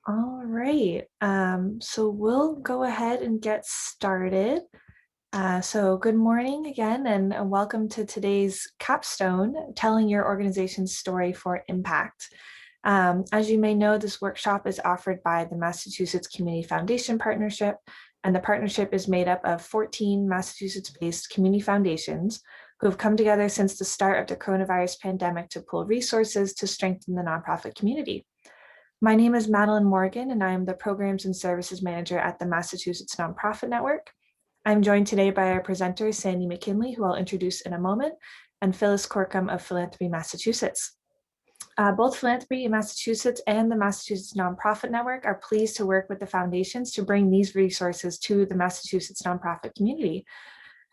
All right, so we'll go ahead and get started. So good morning again, and welcome to today's Capstone, telling your organization's story for impact. As you may know, this workshop is offered by the Massachusetts Community Foundation Partnership, and the partnership is made up of 14 Massachusetts-based community foundations who have come together since the start of the coronavirus pandemic to pool resources to strengthen the nonprofit community. My name is Madeline Morgan, and I am the Programs and Services Manager at the Massachusetts Nonprofit Network. I'm joined today by our presenters, Sandy McKinley, who I'll introduce in a moment, and Phyllis Corkum of Philanthropy Massachusetts. Both Philanthropy Massachusetts and the Massachusetts Nonprofit Network are pleased to work with the foundations to bring these resources to the Massachusetts nonprofit community.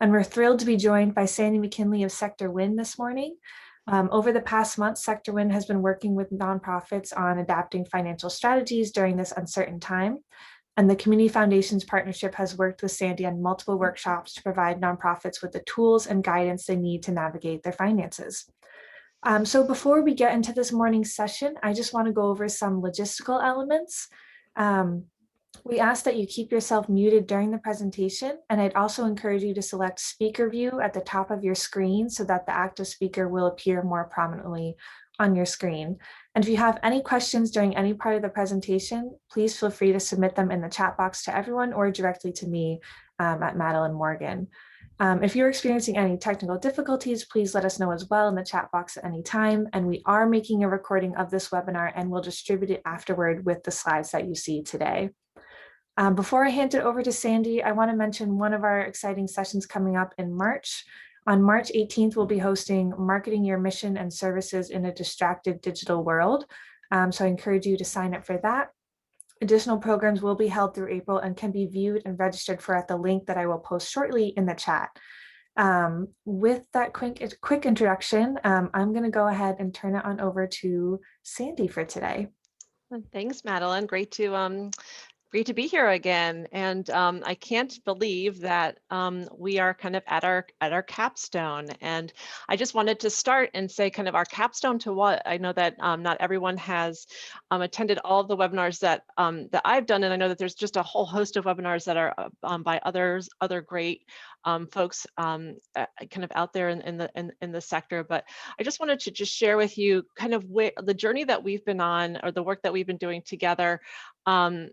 And we're thrilled to be joined by Sandy McKinley of Sector Win this morning. Over the past month, Sector Win has been working with nonprofits on adapting financial strategies during this uncertain time. And the Community Foundations Partnership has worked with Sandy on multiple workshops to provide nonprofits with the tools and guidance they need to navigate their finances. So before we get into this morning's session, I just want to go over some logistical elements. We ask that you keep yourself muted during the presentation, and I'd also encourage you to select speaker view at the top of your screen so that the active speaker will appear more prominently on your screen. And if you have any questions during any part of the presentation, please feel free to submit them in the chat box to everyone or directly to me at Madeline Morgan. If you're experiencing any technical difficulties, please let us know as well in the chat box at any time. And we are making a recording of this webinar and we'll distribute it afterward with the slides that you see today. Before I hand it over to Sandy, I want to mention one of our exciting sessions coming up in March. On March 18th, we'll be hosting Marketing Your Mission and Services in a Distracted Digital World. So I encourage you to sign up for that. Additional programs will be held through April and can be viewed and registered for at the link that I will post shortly in the chat. With that quick introduction, I'm going to go ahead and turn it on over to Sandy for today. Thanks, Madeline. Great to be here again, and I can't believe that we are kind of at our capstone. And I just wanted to start and say kind of our capstone to what I know that not everyone has attended all of the webinars that I've done, and I know that there's just a whole host of webinars that are by other great folks kind of out there in the sector. But I just wanted to just share with you kind of the journey that we've been on, or the work that we've been doing together, and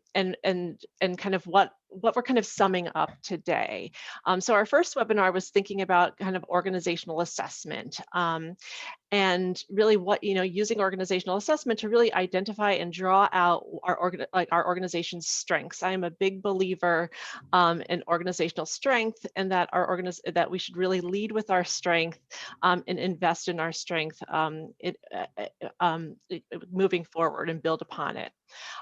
kind of what we're kind of summing up today. So our first webinar was thinking about kind of organizational assessment, and really what, using organizational assessment to really identify and draw out our organization's strengths. I am a big believer in organizational strength, and that that we should really lead with our strength and invest in our strength moving forward and build upon it.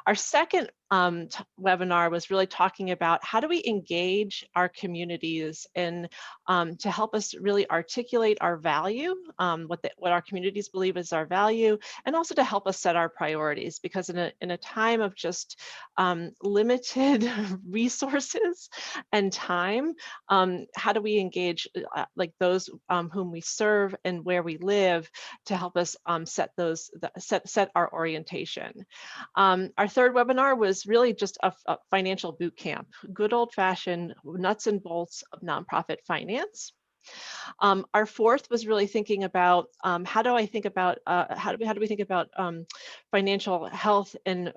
Our second webinar was really talking about how do we engage our communities in to help us really articulate our value, what our communities believe is our value, and also to help us set our priorities. Because in a time of just limited resources and time, how do we engage like those whom we serve and where we live to help us set our orientation. Our third webinar was really just a financial boot camp, good old-fashioned nuts and bolts of nonprofit finance. Our fourth was really thinking about how do we think about financial health and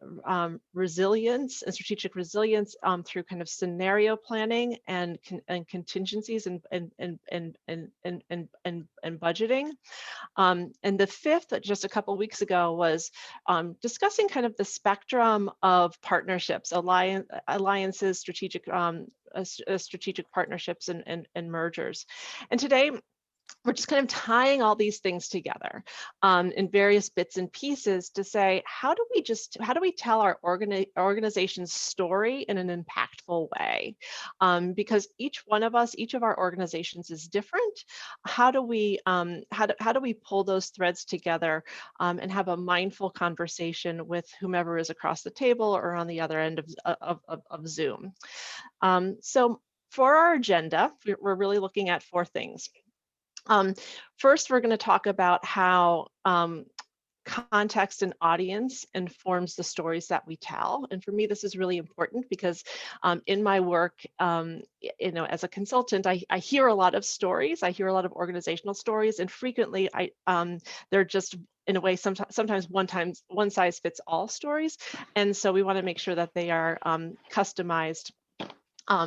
resilience and strategic resilience through kind of scenario planning and contingencies and budgeting. And the fifth, just a couple of weeks ago, was discussing kind of the spectrum of partnerships, alliances, strategic partnerships and mergers. And today, we're just kind of tying all these things together in various bits and pieces to say, how do we tell our organization's story in an impactful way? Because each of our organizations is different. How do we pull those threads together and have a mindful conversation with whomever is across the table or on the other end of Zoom? So for our agenda, we're really looking at four things. First, we're going to talk about how context and audience informs the stories that we tell. And for me, this is really important because in my work, as a consultant, I hear a lot of stories. I hear a lot of organizational stories, and frequently they're just in a way sometimes one size fits all stories. And so we want to make sure that they are customized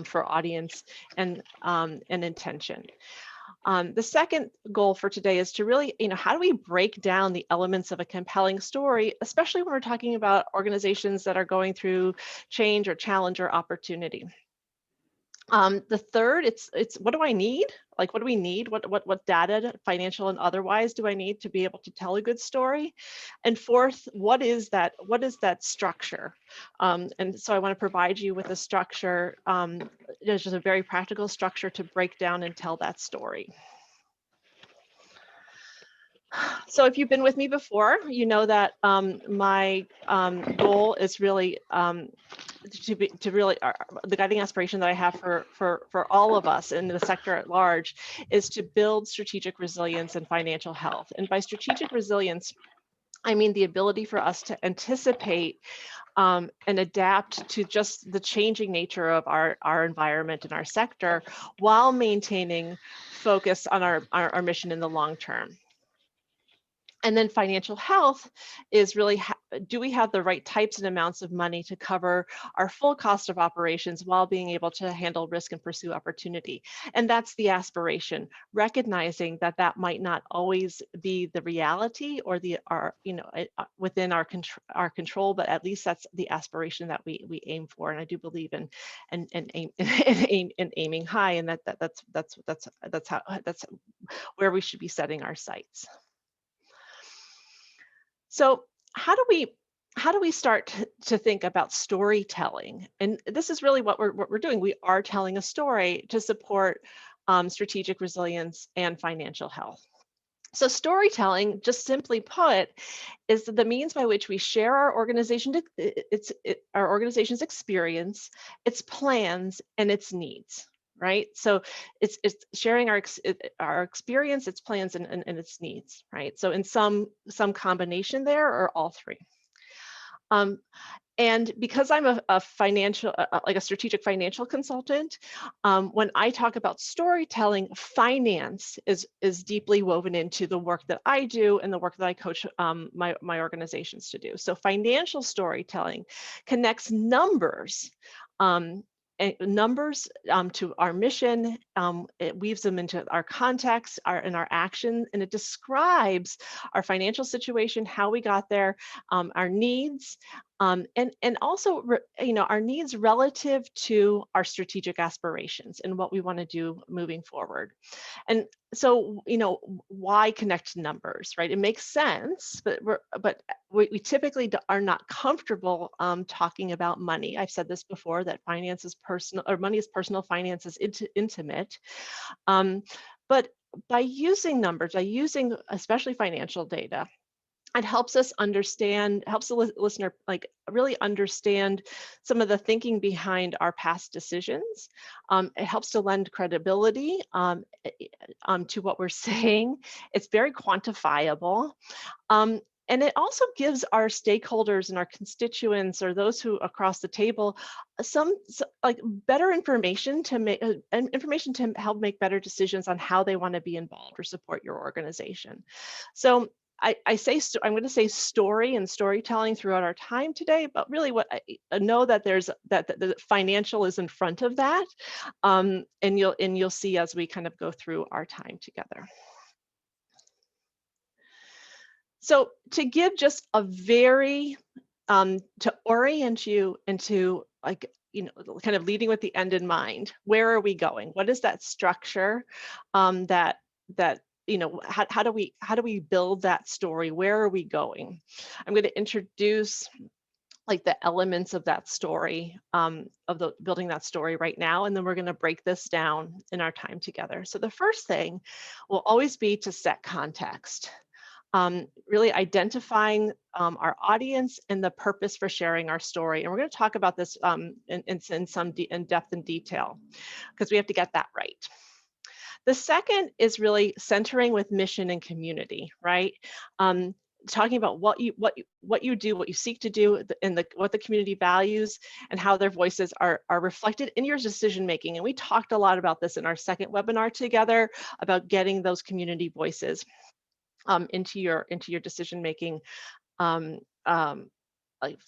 for audience and intention. The second goal for today is to really, how do we break down the elements of a compelling story, especially when we're talking about organizations that are going through change or challenge or opportunity. The third, it's what do I need? Like, what do we need? What data, financial and otherwise, do I need to be able to tell a good story? And fourth, what is that structure? And so I want to provide you with a structure. There's just a very practical structure to break down and tell that story. So if you've been with me before, you know that my goal is really the guiding aspiration that I have for all of us in the sector at large is to build strategic resilience and financial health. And by strategic resilience, I mean the ability for us to anticipate and adapt to just the changing nature of our environment and our sector while maintaining focus on our mission in the long term. And then financial health is really, do we have the right types and amounts of money to cover our full cost of operations while being able to handle risk and pursue opportunity? And that's the aspiration, recognizing that that might not always be the reality or within our control, but at least that's the aspiration that we aim for. And I do believe in aiming high, and that's where we should be setting our sights. So how do we start to think about storytelling? And this is really what we're doing. We are telling a story to support strategic resilience and financial health. So storytelling, just simply put, is the means by which we share our organization's experience, its plans, and its needs. Right, so it's sharing our experience, its plans, and its needs. Right, so in some combination there, or all three. And because I'm a financial, like a strategic financial consultant, when I talk about storytelling, finance is deeply woven into the work that I do and the work that I coach my organizations to do. So financial storytelling connects numbers. To our mission. It weaves them into our context, and our action, and it describes our financial situation, how we got there, our needs, and also our needs relative to our strategic aspirations and what we want to do moving forward. And so why connect numbers, right? It makes sense, but we typically are not comfortable talking about money. I've said this before, that finance is personal, or money is personal, finance is intimate. But by using numbers, by using especially financial data, it helps us understand, helps the listener really understand some of the thinking behind our past decisions. It helps to lend credibility to what we're saying. It's very quantifiable. And it also gives our stakeholders and our constituents, or those who across the table, some better information to help make better decisions on how they want to be involved or support your organization. So I'm going to say story and storytelling throughout our time today, but really what I know that the financial is in front of that, and you'll see as we kind of go through our time together. So to give just a very, to orient you into kind of leading with the end in mind, where are we going? What is that structure how do we build that story? Where are we going? I'm going to introduce the elements of that story, building that story right now, and then we're going to break this down in our time together. So the first thing will always be to set context. Really identifying our audience and the purpose for sharing our story. And we're going to talk about this in some depth and detail, because we have to get that right. The second is really centering with mission and community, right? talking about what you do, what you seek to do, and what the community values, and how their voices are reflected in your decision making. And we talked a lot about this in our second webinar together about getting those community voices into your decision making, um, um, like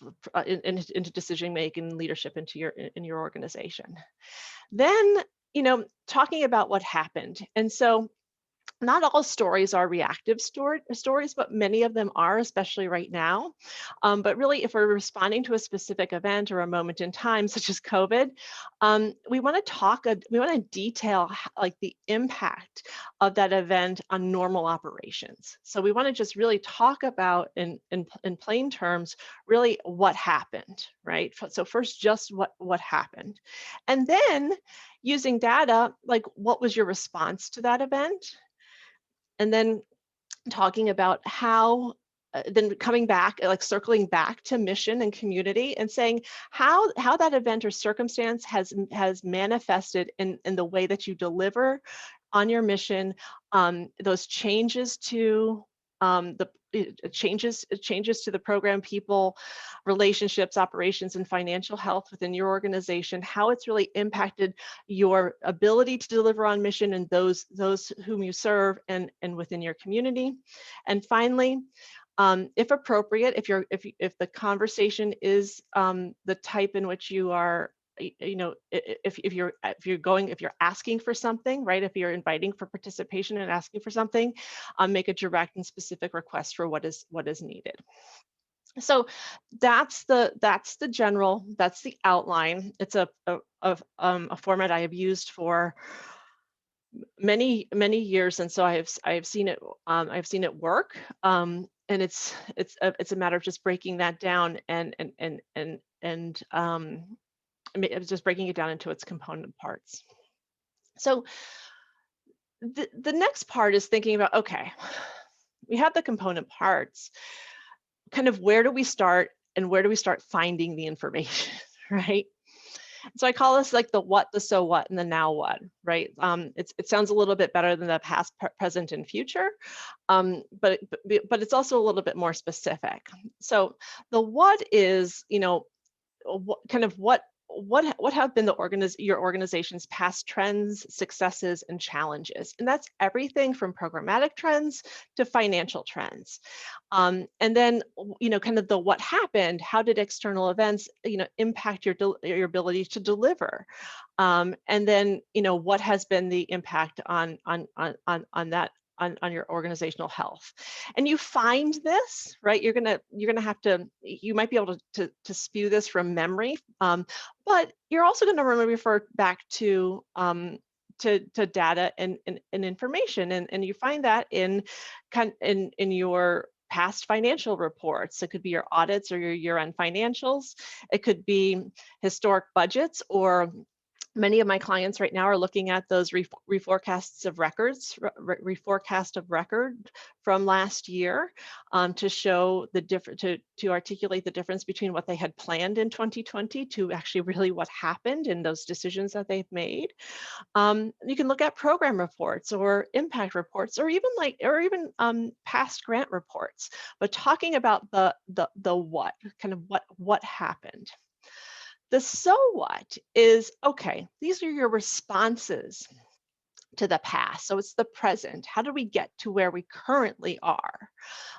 into decision making leadership into your organization. Then, talking about what happened. And so not all stories are reactive stories, but many of them are, especially right now. But really, if we're responding to a specific event or a moment in time, such as COVID, we want to we want to detail like the impact of that event on normal operations. So we want to just really talk about in plain terms, really what happened, right? So first, just what happened, and then using data, like what was your response to that event? And then talking about how then coming back, like circling back to mission and community, and saying how that event or circumstance has manifested in the way that you deliver on your mission, those changes to the changes to the program, people, relationships, operations, and financial health within your organization, how it's really impacted your ability to deliver on mission and those whom you serve, and within your community. And finally, if appropriate, if the conversation is the type in which you are, if you're asking for something, right? If you're inviting for participation and asking for something, make a direct and specific request for what is needed. So that's the general, that's the outline. It's a format I have used for many years, and so I've seen it work. And it's a matter of just breaking that down and just breaking it down into its component parts. So the next part is thinking about, okay, we have the component parts. Kind of where do we start, and where do we start finding the information, right? So I call this like the what, the so what, and the now what, right? It sounds a little bit better than the past, present, and future, but it's also a little bit more specific. So the what is, what have been your organization's past trends, successes, and challenges? And that's everything from programmatic trends to financial trends. And then, kind of the what happened, how did external events, impact your ability to deliver? And then, what has been the impact on that, on your organizational health? And you find this, right? You're gonna have to, you might be able to spew this from memory, but you're also going to refer back to data and information, and you find that in your past financial reports. It could be your audits or your year-end financials. It could be historic budgets, or many of my clients right now are looking at those reforecast of record from last year, to show the to articulate the difference between what they had planned in 2020 to actually really what happened in those decisions that they've made. You can look at program reports or impact reports, or even past grant reports, but talking about the what, kind of what happened. The so what is, okay, these are your responses to the past. So it's the present. How did we get to where we currently are?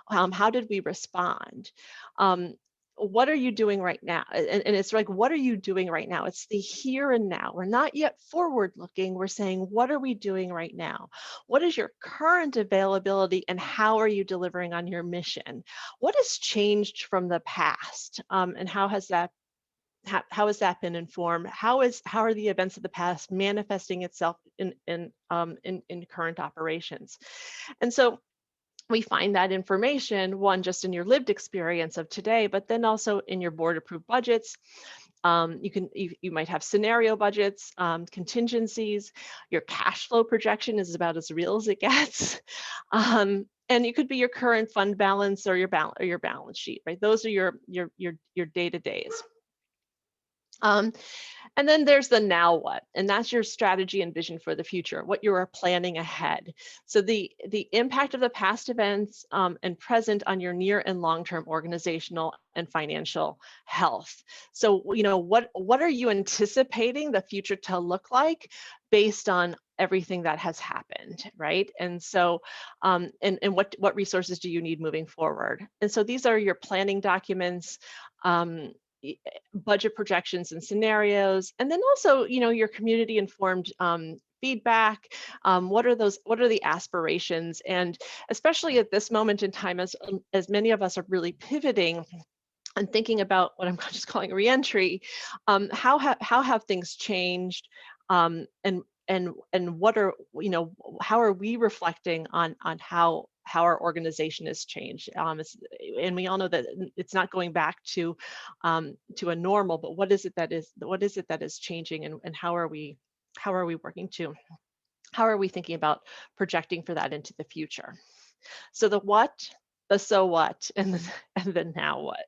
How did we respond? What are you doing right now? And it's like, what are you doing right now? It's the here and now. We're not yet forward looking. We're saying, what are we doing right now? What is your current availability, and how are you delivering on your mission? What has changed from the past? And how has that been informed? How are the events of the past manifesting itself in current operations? And so we find that information, one, just in your lived experience of today, but then also in your board approved budgets. You might have scenario budgets, contingencies. Your cash flow projection is about as real as it gets. And it could be your current fund balance or your balance sheet, right? Those are your day-to-days. And then there's the now what, and that's your strategy and vision for the future, what you are planning ahead. So the impact of the past events and present on your near and long-term organizational and financial health. So, what are you anticipating the future to look like based on everything that has happened, right? And so, and what resources do you need moving forward? And so these are your planning documents. Um, Budget projections and scenarios, and then also, your community informed feedback. What are the aspirations? And especially at this moment in time, as many of us are really pivoting and thinking about what I'm just calling reentry, how have things changed, and what are, how are we reflecting on how our organization has changed? And we all know that it's not going back to a normal, but what is it that is changing, and how are we working to how are we thinking about projecting for that into the future? So the what, the so what, and the now what.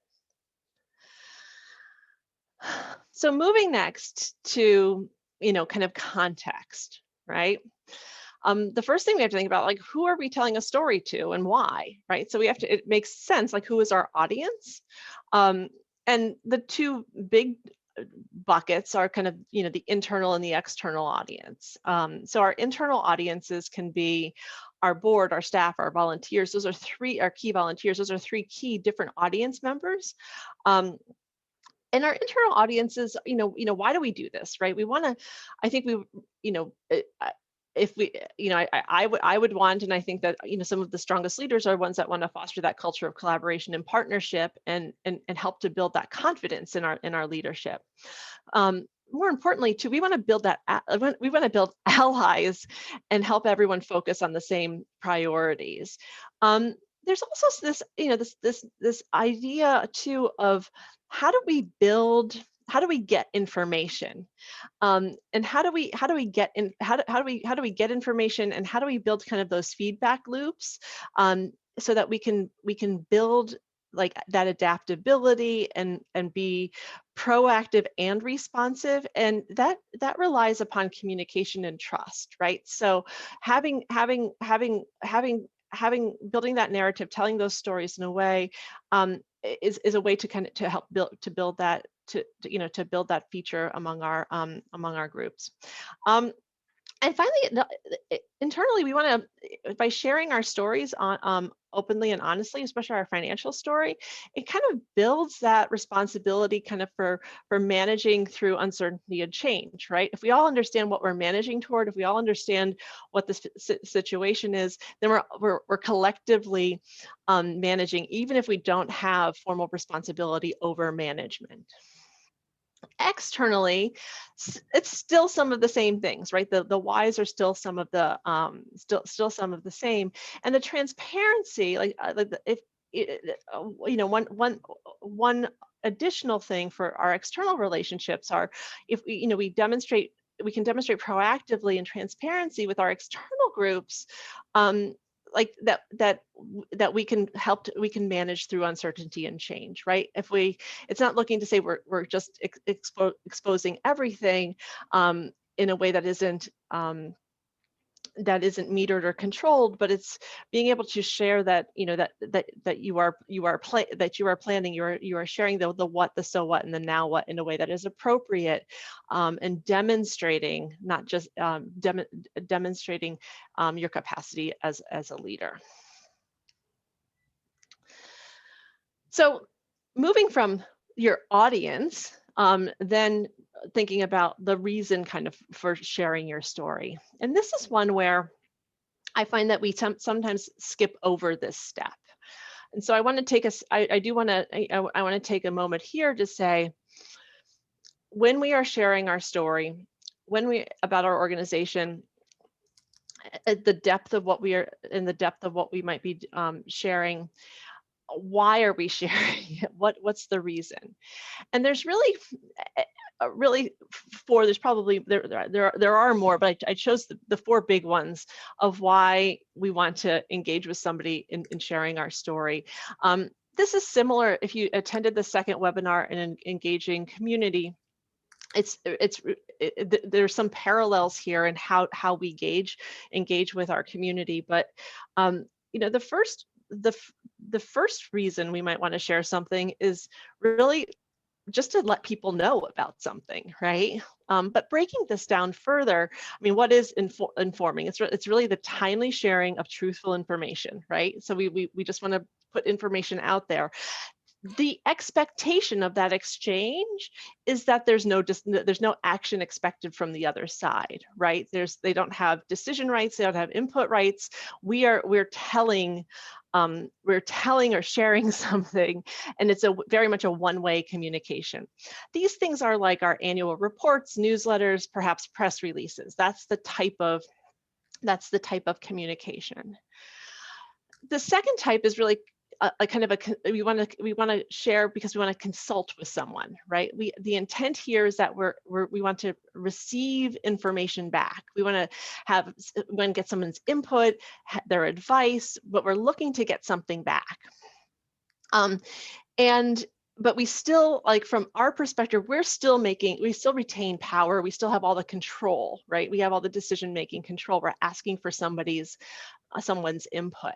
So moving next to, kind of context, right? The first thing we have to think about, like, who are we telling a story to and why, right? So it makes sense, like, who is our audience? Um, and the two big buckets are kind of, the internal and the external audience. So our internal audiences can be our board, our staff, our volunteers. Our key volunteers. Those are three key different audience members. And our internal audiences, why do we do this, right? We want to, I think we, if we, I would want, and I think that, some of the strongest leaders are ones that want to foster that culture of collaboration and partnership, and help to build that confidence in our leadership. More importantly, too, we want to build we want to build allies and help everyone focus on the same priorities. There's also this, this idea too of how do we get information, and how do we get in how do we get information, and how do we build kind of those feedback loops, so that we can build like that adaptability, and be proactive and responsive, and that relies upon communication and trust, right? So building that narrative, telling those stories in a way, is a way to kind of to help build that, to build that feature among our groups. And finally, internally, we want to, by sharing our stories openly and honestly, especially our financial story, it kind of builds that responsibility kind of for managing through uncertainty and change, right? If we all understand what we're managing toward, if we all understand what the situation is, then we're collectively managing, even if we don't have formal responsibility over management. Externally, it's still some of the same things, right? The whys are still some of the still some of the same, and the transparency, if one additional thing for our external relationships are, if we can demonstrate proactively and transparency with our external groups, like that we can manage through uncertainty and change, right? It's not looking to say we're just exposing everything in a way that isn't metered or controlled, but it's being able to share that, that you are planning, you are sharing the what, the so what, and the now what in a way that is appropriate, and demonstrating, not just demonstrating your capacity as a leader. So moving from your audience, then thinking about the reason kind of for sharing your story. And this is one where I find that we sometimes skip over this step. And so I want to take I want to take a moment here to say, when we are sharing our story, about our organization, the depth of what we might be sharing, why are we sharing it? What's the reason? And there's really there's probably there are more, but I chose the four big ones of why we want to engage with somebody in sharing our story. This is similar if you attended the second webinar in an engaging community. there's some parallels here in how we engage with our community. But the first reason we might want to share something is really just to let people know about something, right? But breaking this down further, I mean, what is informing? It's really the timely sharing of truthful information, right? So we just want to put information out there. The expectation of that exchange is that there's no action expected from the other side, right? They don't have decision rights, they don't have input rights. We're telling or sharing something, and it's very much a one-way communication. These things are like our annual reports, newsletters, perhaps press releases. That's the type of communication. The second type is really a kind of we want to share because we want to consult with someone, right? The intent here is that we want to receive information back. We want to get someone's input, their advice, but we're looking to get something back. But we still, like, from our perspective, we still retain power. We still have all the control, right? We have all the decision-making control. We're asking for someone's input.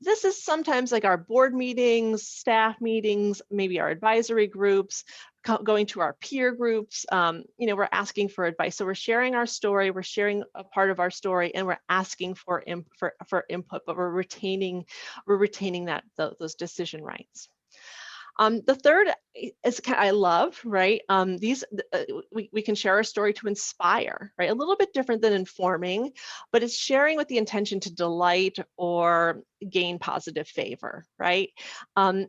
This is sometimes like our board meetings, staff meetings, maybe our advisory groups, going to our peer groups. We're asking for advice. So we're sharing our story, we're sharing a part of our story, and we're asking for input, but we're retaining those decision rights. The third is I love, right? We can share our story to inspire, right? A little bit different than informing, but it's sharing with the intention to delight or gain positive favor, right?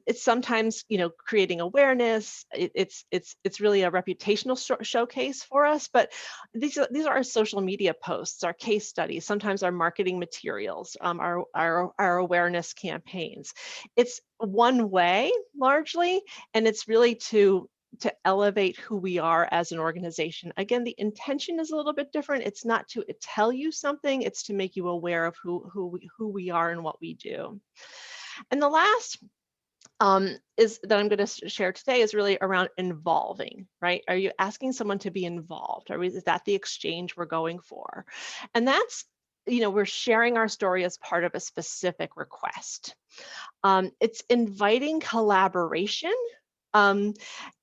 It's sometimes, creating awareness. It's really a reputational showcase for us. But these are our social media posts, our case studies, sometimes our marketing materials, our awareness campaigns. It's one way largely, and it's really to elevate who we are as an organization. Again, the intention is a little bit different. It's not to tell you something, it's to make you aware of who we are and what we do. And the last is that I'm going to share today is really around involving, right? Are you asking someone to be involved? Is that the exchange we're going for? And that's, we're sharing our story as part of a specific request. It's inviting collaboration, and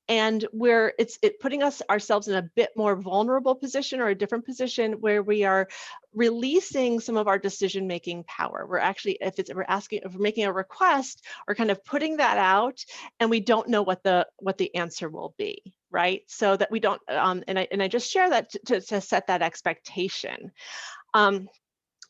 it's putting ourselves in a bit more vulnerable position, or a different position, where we are releasing some of our decision-making power. We're actually, if we're making a request, we're kind of putting that out, and we don't know what the answer will be, right? So that we don't, and I just share that to set that expectation.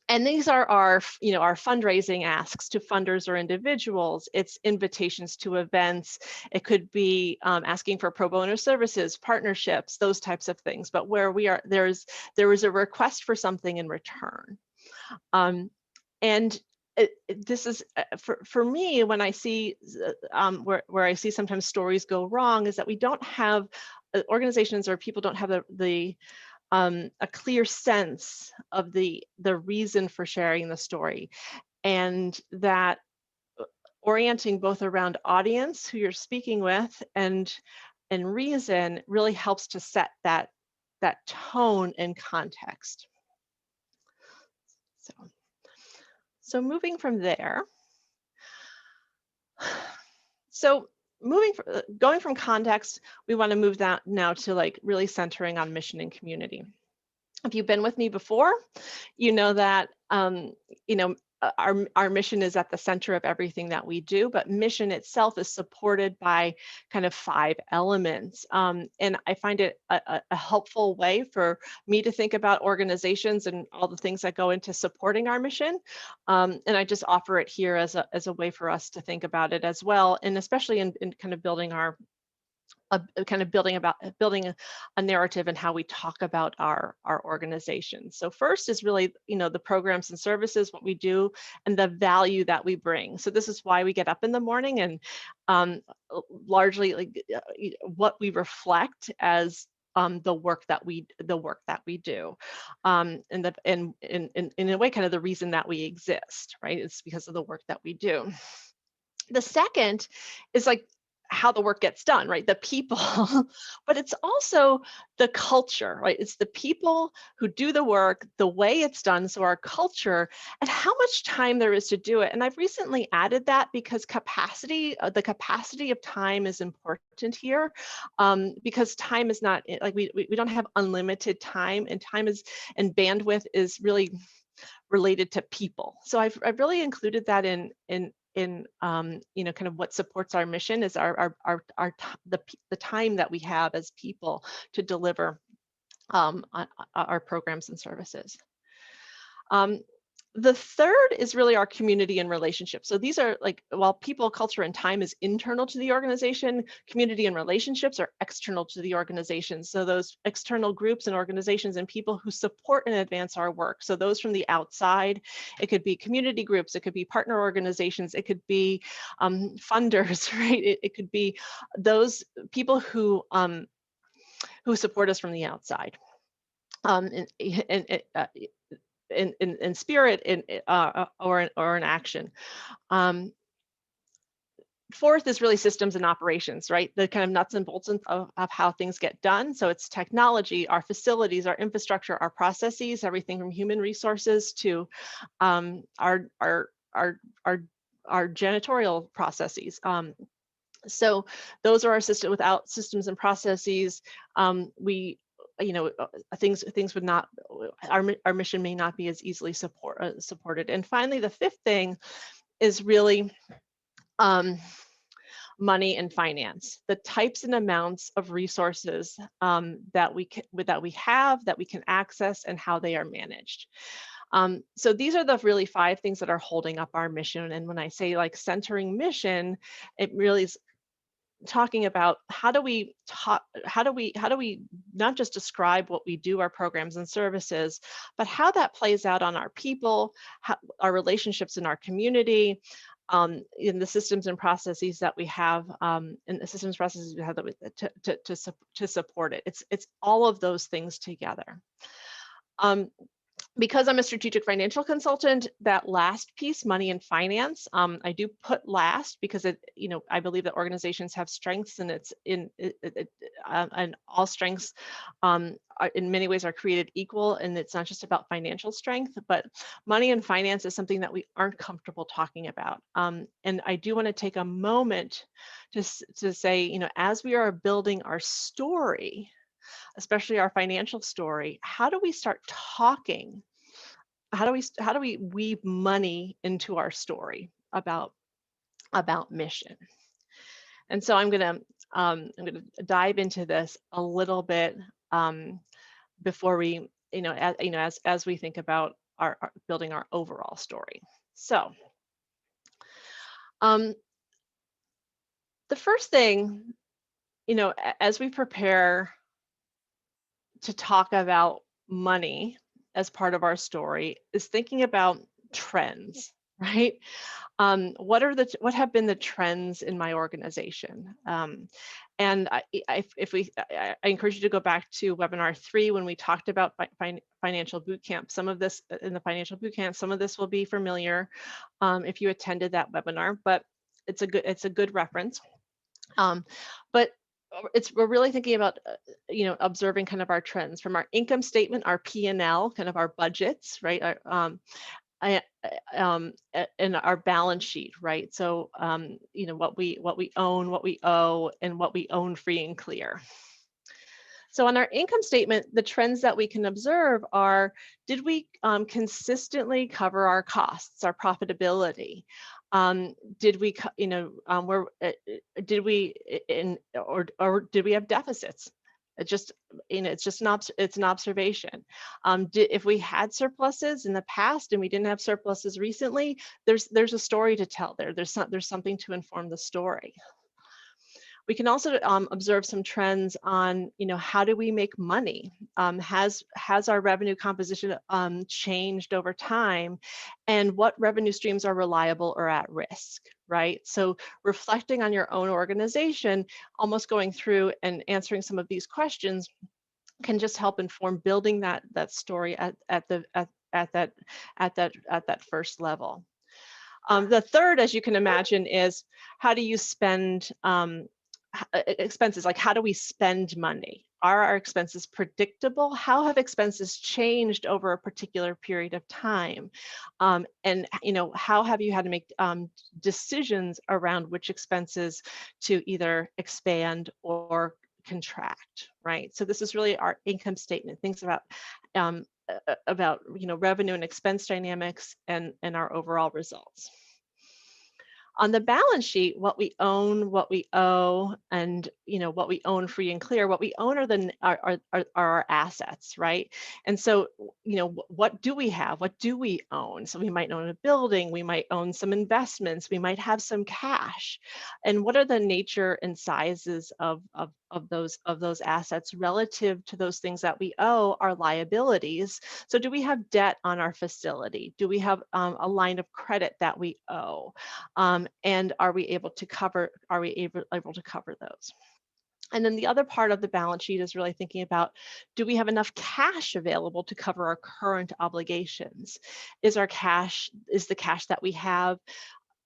And these are our fundraising asks to funders or individuals. It's invitations to events. It could be asking for pro bono services, partnerships, those types of things. But where there is a request for something in return. And this is for me, when I see where I see sometimes stories go wrong, is that we don't have organizations or people don't have a clear sense of the reason for sharing the story, and that orienting both around audience, who you're speaking with, and reason really helps to set that tone and context. So moving from there, going from context, we want to move that now to like really centering on mission and community. If you've been with me before, you know that our mission is at the center of everything that we do, but mission itself is supported by kind of 5 elements. And I find it a helpful way for me to think about organizations and all the things that go into supporting our mission. And I just offer it here as a way for us to think about it as well, and especially in kind of building building a narrative and how we talk about our organization. So first is really, the programs and services, what we do, and the value that we bring. So this is why we get up in the morning, and largely what we reflect as the work that we do, and in a way, kind of the reason that we exist, right? It's because of the work that we do. The second is like how the work gets done, right? The people, but it's also the culture, right? It's the people who do the work, the way it's done, so our culture, and how much time there is to do it. And I've recently added that because the capacity of time is important here, because time is not like we don't have unlimited time, and time is and bandwidth is really related to people. So I've really included that in kind of what supports our mission is the time that we have as people to deliver our programs and services. Um, the third is really our community and relationships. So these are like, while people, culture, and time is internal to the organization, community and relationships are external to the organization. So those external groups and organizations and people who support and advance our work. So those from the outside, it could be community groups, it could be partner organizations, it could be funders, right? It could be those people who support us from the outside. In spirit or in action. Um, Fourth is really systems and operations, right? The kind of nuts and bolts of how things get done. So it's technology, our facilities, our infrastructure, our processes, everything from human resources to our janitorial processes. So those are our system. Without systems and processes, we things would not, our mission may not be as easily supported. And finally, the fifth thing is really money and finance, the types and amounts of resources that we have, that we can access, and how they are managed. So these are the really 5 things that are holding up our mission. And when I say like centering mission, it really is talking about how do we not just describe what we do, our programs and services, but how that plays out on our people, our relationships in our community, in the systems and processes that we have, and the systems processes we have to support it. It's all of those things together. Because I'm a strategic financial consultant, that last piece, money and finance, I do put last because I believe that organizations have strengths, and it's and all strengths in many ways are created equal, and it's not just about financial strength, but money and finance is something that we aren't comfortable talking about. And I do want to take a moment to say, as we are building our story, especially our financial story, how do we start talking? How do we weave money into our story about mission? And so I'm gonna dive into this a little bit before we as we think about our building our overall story. So the first thing, as we prepare to talk about money as part of our story, is thinking about trends, right? What have been the trends in my organization? And I encourage you to go back to webinar 3 when we talked about financial boot camp. Some of this in the financial boot camp, some of this will be familiar if you attended that webinar, but it's a good reference. But we're really thinking about observing kind of our trends from our income statement, our P&L, kind of our budgets, right? And our balance sheet, right? So what we own, what we owe, and what we own free and clear. So on our income statement, the trends that we can observe are: did we consistently cover our costs, our profitability? Did we, did we or did we have deficits? It's just it's an observation. If we had surpluses in the past and we didn't have surpluses recently, there's a story to tell there. There's something to inform the story. We can also observe some trends on, how do we make money? Has our revenue composition changed over time? And what revenue streams are reliable or at risk, right? So reflecting on your own organization, almost going through and answering some of these questions can just help inform building that story at that first level. The third, as you can imagine, is how do you spend expenses, like how do we spend money? Are our expenses predictable? How have expenses changed over a particular period of time? And how have you had to make decisions around which expenses to either expand or contract, right? So this is really our income statement, things about revenue and expense dynamics and our overall results. On the balance sheet, what we own, what we owe, and what we own free and clear, what we own are our assets, right? And so, what do we have? What do we own? So we might own a building, we might own some investments, we might have some cash. And what are the nature and sizes of those assets relative to those things that we owe, our liabilities? So do we have debt on our facility? Do we have a line of credit that we owe? And are we able to cover those? And then the other part of the balance sheet is really thinking about, do we have enough cash available to cover our current obligations? Is the cash that we have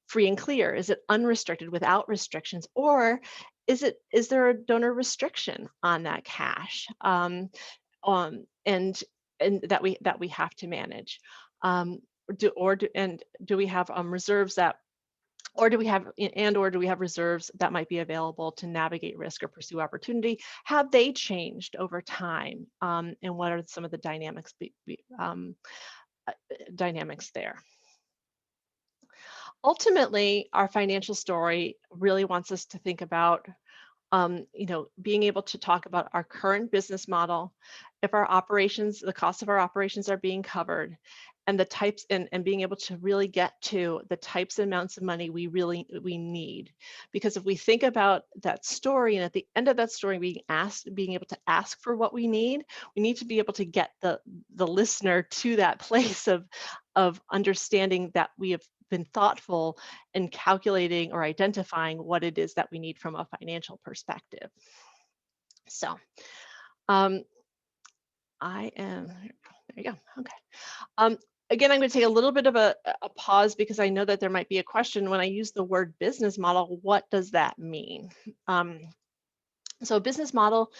free and clear? Is it unrestricted without restrictions? Or is there a donor restriction on that cash? And that we have to manage? Do we have reserves or do we have reserves that might be available to navigate risk or pursue opportunity? Have they changed over time? And what are some of the dynamics there? Ultimately, our financial story really wants us to think about being able to talk about our current business model, if the costs of our operations are being covered, and the types, and being able to really get to the types and amounts of money we need. Because if we think about that story, and at the end of that story being able to ask for what we need to be able to get the listener to that place of understanding that we have been thoughtful in calculating or identifying what it is that we need from a financial perspective. So there you go. Okay. Again, I'm going to take a little bit of a pause because I know that there might be a question when I use the word business model. What does that mean? So a business model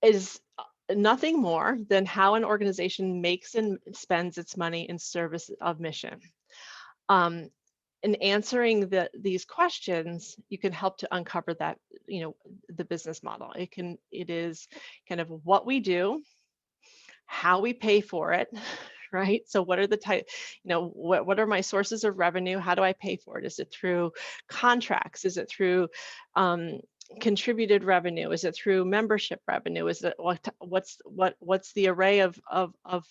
is nothing more than how an organization makes and spends its money in service of mission. In answering these questions, you can help to uncover that, the business model. It is kind of what we do, how we pay for it, right? So what are the type, what are my sources of revenue? How do I pay for it? Is it through contracts? Is it through contributed revenue? Is it through membership revenue? Is it what's the array of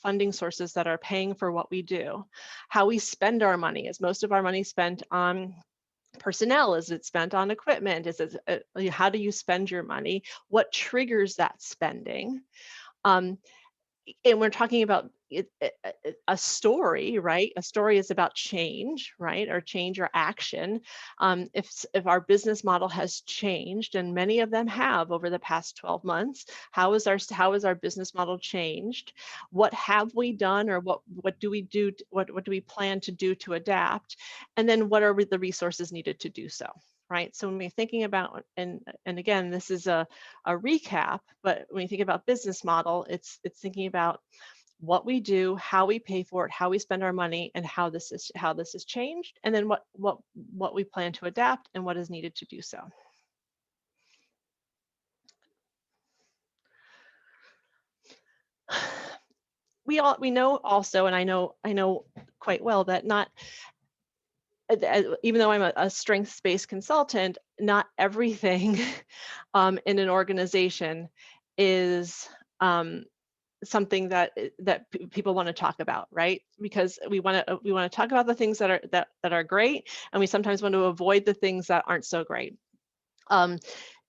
funding sources that are paying for what we do? How we spend our money? Is most of our money spent on personnel? Is it spent on equipment? How do you spend your money? What triggers that spending? And we're talking about a story, right? A story is about change, right? Or change or action. If our business model has changed, and many of them have over the past 12 months, how is our business model changed? What have we done, or what do we do? What do we plan to do to adapt? And then what are the resources needed to do so? Right. So when we're thinking about, and again, this is a recap, but when you think about business model, it's thinking about what we do, how we pay for it, how we spend our money, and how this has changed, and then what we plan to adapt and what is needed to do so. We know also, and I know quite well that not, even though I'm a strengths-based consultant, not everything in an organization is something that people want to talk about, right? Because we want to talk about the things that are great, and we sometimes want to avoid the things that aren't so great.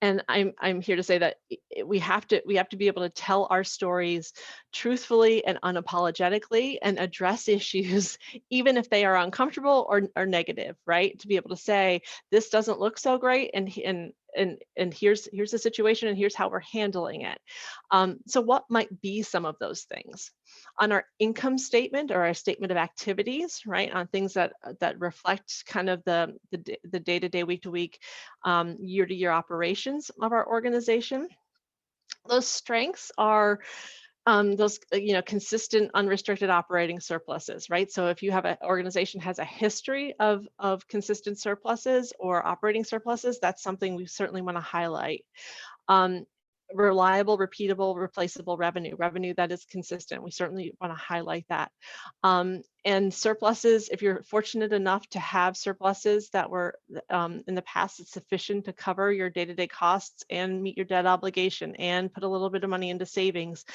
And I'm here to say that we have to be able to tell our stories truthfully and unapologetically, and address issues even if they are uncomfortable or negative, right? To be able to say, this doesn't look so great, and and here's the situation, and here's how we're handling it. So what might be some of those things? On our income statement or our statement of activities, right? On things that reflect kind of the day-to-day, week-to-week, year-to-year operations of our organization. Those strengths are those consistent unrestricted operating surpluses, right? So if you have an organization has a history of consistent surpluses or operating surpluses, that's something we certainly want to highlight. um, Reliable, repeatable, replaceable revenue that is consistent. We certainly want to highlight that. And surpluses, if you're fortunate enough to have surpluses that were in the past, it's sufficient to cover your day-to-day costs and meet your debt obligation and put a little bit of money into savings.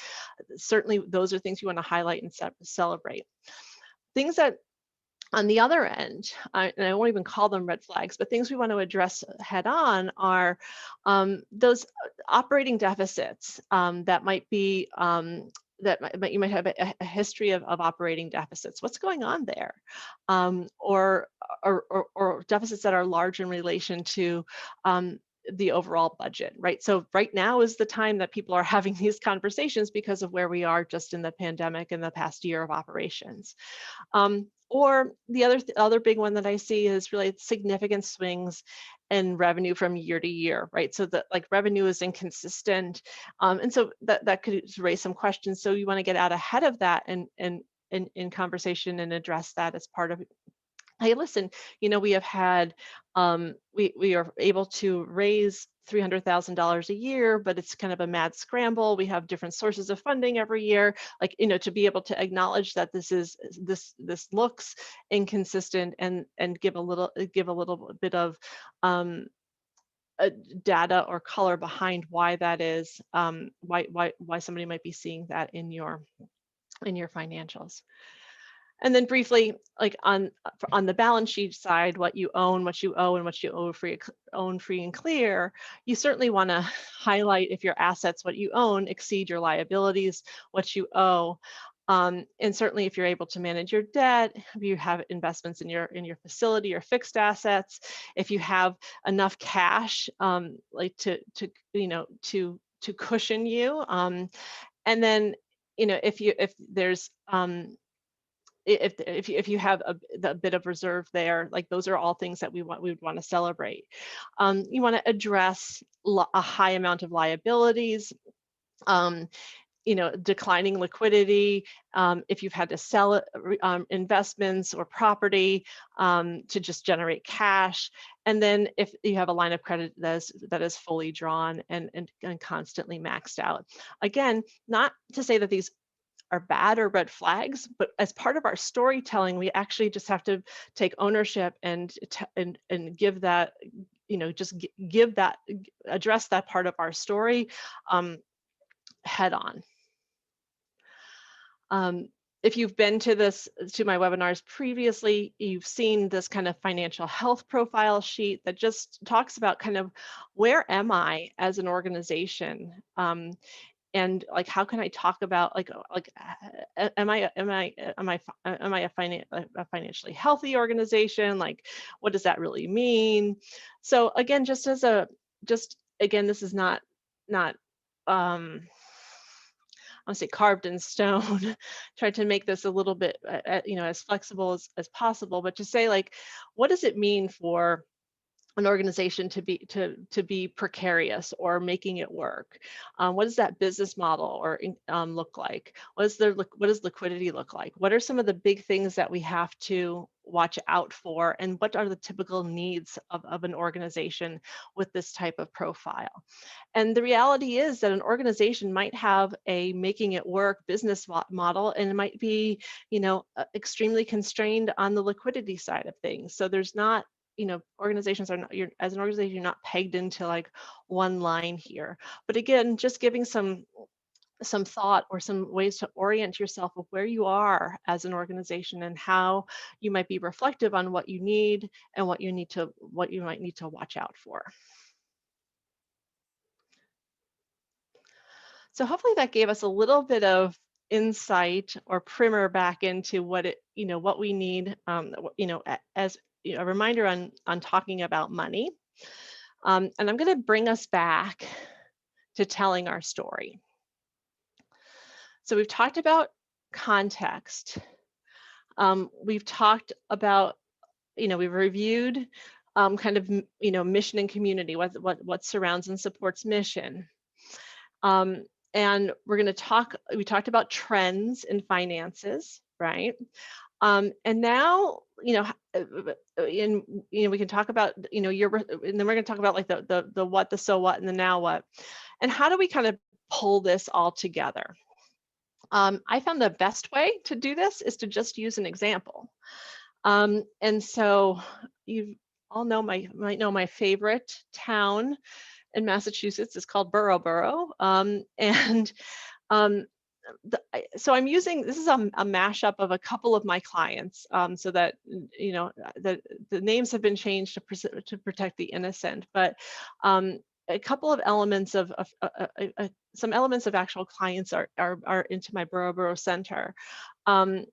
Certainly, those are things you want to highlight and celebrate. Things that on the other end, and I won't even call them red flags, but things we want to address head on are those operating deficits that might be you might have a history of operating deficits. What's going on there? Or deficits that are large in relation to the overall budget, right? So right now is the time that people are having these conversations because of where we are just in the pandemic and the past year of operations. Or the other big one that I see is really significant swings in revenue from year to year, right? So that like revenue is inconsistent, and so that could raise some questions. So you want to get out ahead of that and in conversation and address that as part of, hey, listen, we have had, we are able to raise $300,000 a year, but it's kind of a mad scramble. We have different sources of funding every year, like, to be able to acknowledge that this looks inconsistent and give a little bit of data or color behind why that is, why somebody might be seeing that in your financials. And then briefly, like on the balance sheet side, what you own, what you owe, and what you own free and clear, you certainly want to highlight if your assets, what you own, exceed your liabilities, what you owe. And certainly if you're able to manage your debt, if you have investments in your facility or fixed assets, if you have enough cash, like to cushion you. And then, if there's if you have a bit of reserve there, like those are all things that we would want to celebrate. You want to address a high amount of liabilities, declining liquidity, if you've had to sell investments or property to just generate cash, and then if you have a line of credit that is fully drawn and constantly maxed out. Again, not to say that these are bad or red flags, but as part of our storytelling, we actually just have to take ownership and give that, give that, address that part of our story head on. If you've been to my webinars previously, you've seen this kind of financial health profile sheet that just talks about kind of where am I as an organization, and like how can I talk about am I a financially healthy organization? Like, what does that really mean? So again, this is not I want to say carved in stone. Try to make this a little bit as flexible as possible, but to say, like, what does it mean for an organization to be precarious or making it work? What does that business model look like? What does liquidity look like? What are some of the big things that we have to watch out for, and what are the typical needs of an organization with this type of profile? And the reality is that an organization might have a making it work business model, and it might be, extremely constrained on the liquidity side of things. So there's not, organizations are not, as an organization, you're not pegged into like one line here. But again, just giving some thought or some ways to orient yourself of where you are as an organization and how you might be reflective on what you need and what you might need to watch out for. So hopefully that gave us a little bit of insight or primer back into what we need, as a reminder on talking about money. And I'm going to bring us back to telling our story. So we've talked about context. We've talked about, we've reviewed kind of, mission and community, what surrounds and supports mission. Um, and we talked about trends in finances, right? And now, we can talk about, and then we're going to talk about like the what, the so what, and the now what, and how do we kind of pull this all together? I found the best way to do this is to just use an example. And so you all might know my favorite town in Massachusetts is called Borough. And um, so I'm using, this is a mashup of a couple of my clients, so that the names have been changed to protect the innocent, but a couple of elements of some elements of actual clients are into my Borough Center. Um,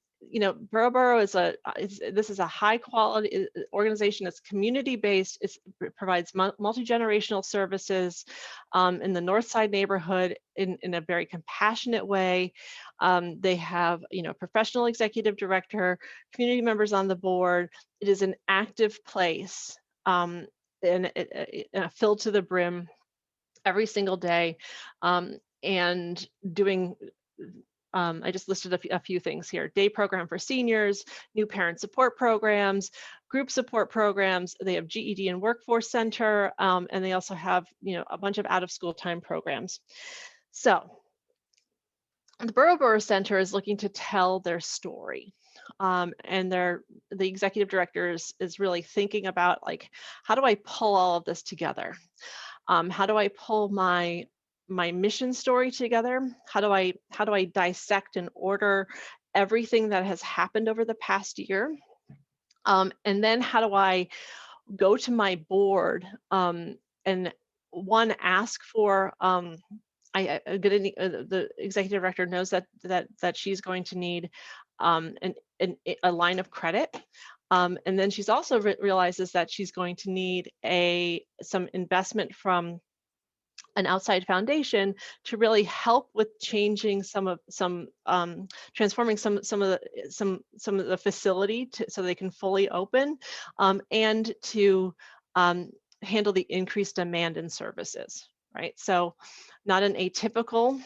Borough this is a high quality organization. It's community based. It provides multi-generational services in the North Side neighborhood in a very compassionate way. They have, professional executive director, community members on the board. It is an active place, and filled to the brim every single day, and doing. I just listed a few things here: day program for seniors, new parent support programs, group support programs. They have GED and workforce center, and they also have, a bunch of out of school time programs. So the Borough Center is looking to tell their story. And the executive director is really thinking about, like, how do I pull all of this together? How do I pull my mission story together? How do I dissect and order everything that has happened over the past year? And then how do I go to my board, and one, ask for, the executive director knows that she's going to need a line of credit. And then she's also realizes that she's going to need some investment from an outside foundation to really help with changing transforming some of the facility so they can fully open, and to handle the increased demand in services, right? So not an atypical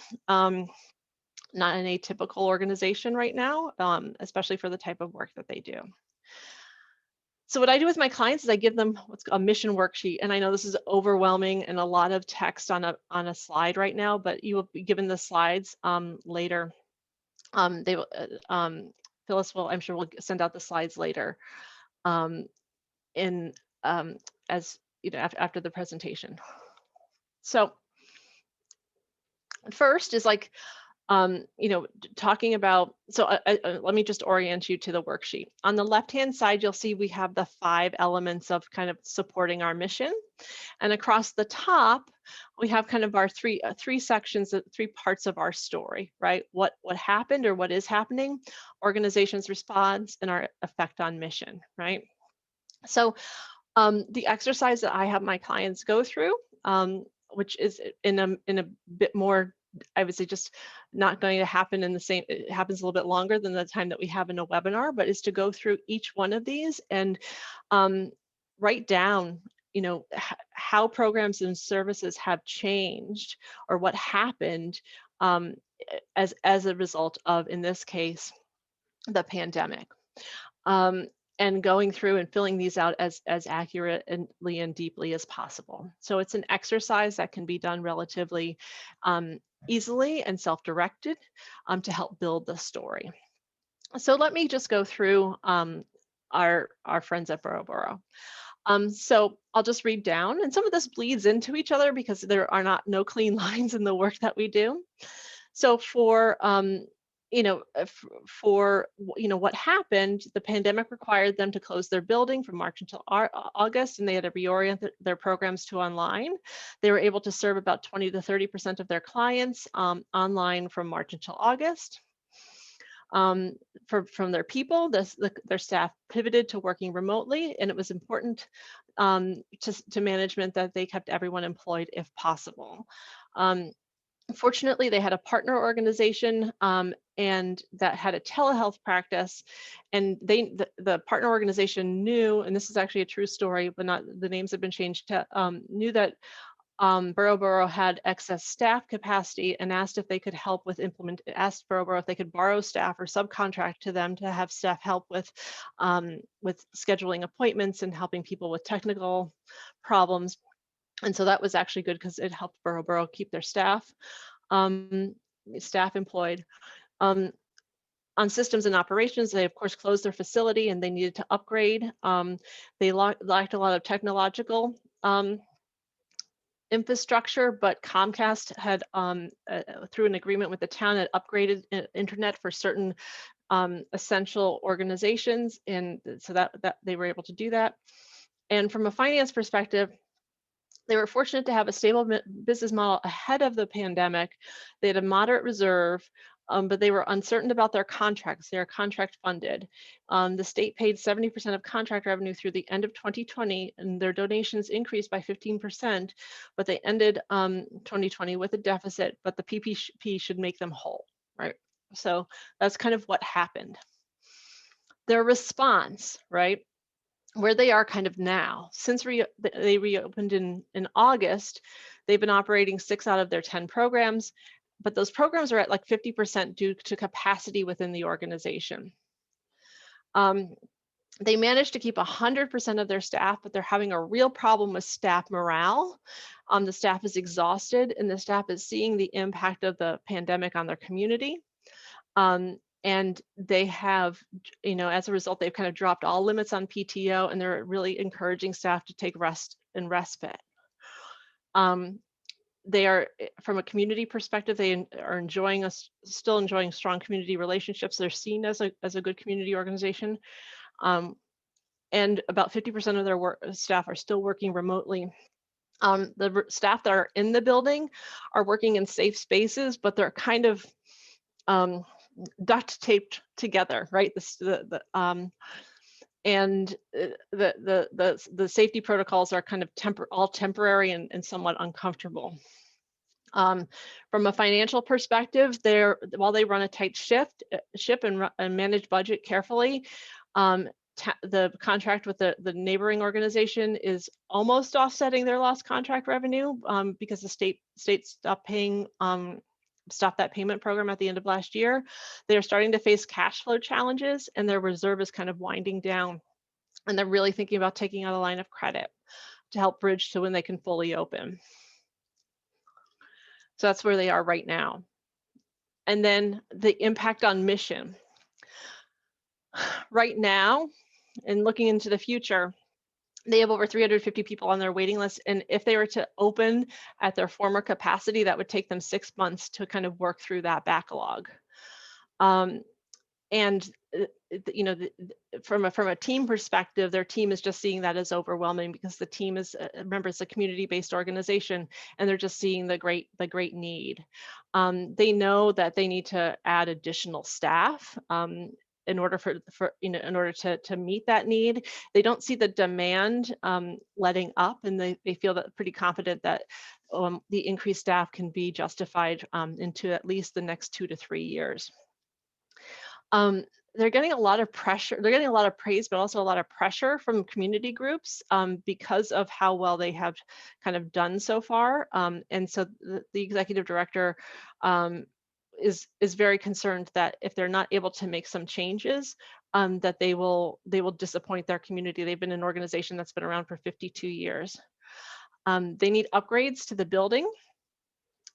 organization right now, especially for the type of work that they do. So what I do with my clients is I give them what's called a mission worksheet. And I know this is overwhelming and a lot of text on a slide right now, but you will be given the slides later. They will, Phyllis will, I'm sure, will send out the slides later, in as after the presentation. So first is like, talking about, so let me just orient you to the worksheet. On the left-hand side, you'll see we have the 5 elements of kind of supporting our mission. And across the top, we have kind of our three sections, 3 parts of our story, right? What happened or what is happening, organization's response, and our effect on mission, right? So the exercise that I have my clients go through, which is in a bit more, I would say, just not going to happen in the same, it happens a little bit longer than the time that we have in a webinar, but is to go through each one of these and write down, how programs and services have changed or what happened, as a result of, in this case, the pandemic. And going through and filling these out as accurately and deeply as possible. So it's an exercise that can be done relatively easily and self-directed, to help build the story. So let me just go through our friends at Borough. So I'll just read down, and some of this bleeds into each other because there are no clean lines in the work that we do. So for what happened, the pandemic required them to close their building from March until August, and they had to reorient their programs to online. They were able to serve about 20 to 30% of their clients online from March until August. From their people, their staff pivoted to working remotely, and it was important to management that they kept everyone employed if possible. Um, Fortunately, they had a partner organization and that had a telehealth practice, and the partner organization knew, and this is actually a true story, but not the names have been changed, to, knew that Borough had excess staff capacity and asked if they could help with asked Borough if they could borrow staff or subcontract to them to have staff help with scheduling appointments and helping people with technical problems. And so that was actually good because it helped Borough keep their um, staff employed. Um, on systems and operations, they of course closed their facility and they needed to upgrade. They lacked a lot of technological infrastructure, but Comcast had, through an agreement with the town, had upgraded internet for certain essential organizations, and so that they were able to do that. And from a finance perspective, they were fortunate to have a stable business model ahead of the pandemic. They had a moderate reserve, but they were uncertain about their contracts. They are contract funded. The state paid 70% of contract revenue through the end of 2020, and their donations increased by 15%, but they ended 2020 with a deficit, but the PPP should make them whole, right? So that's kind of what happened. Their response, right? Where they are kind of now. Since they reopened in August, they've been operating 6 out of their 10 programs, but those programs are at like 50% due to capacity within the organization. They managed to keep 100% of their staff, but they're having a real problem with staff morale. The staff is exhausted and the staff is seeing the impact of the pandemic on their community. And they have, as a result, they've kind of dropped all limits on PTO, and they're really encouraging staff to take rest and respite. They are, from a community perspective, they are still enjoying strong community relationships. They're seen as a good community organization. And about 50% of their staff are still working remotely. The staff that are in the building are working in safe spaces, but they're kind of duct taped together, right? And the safety protocols are kind of all temporary and somewhat uncomfortable. From a financial perspective, while they run a tight ship and manage budget carefully, the contract with the neighboring organization is almost offsetting their lost contract revenue because the state stopped that payment program at the end of last year. They're starting to face cash flow challenges, and their reserve is kind of winding down. And they're really thinking about taking out a line of credit to help bridge to when they can fully open. So that's where they are right now. And then the impact on mission. Right now, and looking into the future, they have over 350 people on their waiting list. And if they were to open at their former capacity, that would take them 6 months to kind of work through that backlog. And from a team perspective, their team is just seeing that as overwhelming because the team is, remember, it's a community-based organization, and they're just seeing the great need. They know that they need to add additional staff in order in order to meet that need. They don't see the demand letting up, and they feel that pretty confident that the increased staff can be justified into at least the next 2 to 3 years. They're getting a lot of pressure. They're getting a lot of praise, but also a lot of pressure from community groups because of how well they have kind of done so far. And so the executive director is very concerned that if they're not able to make some changes, that they will disappoint their community. They've been an organization that's been around for 52 years. They need upgrades to the building.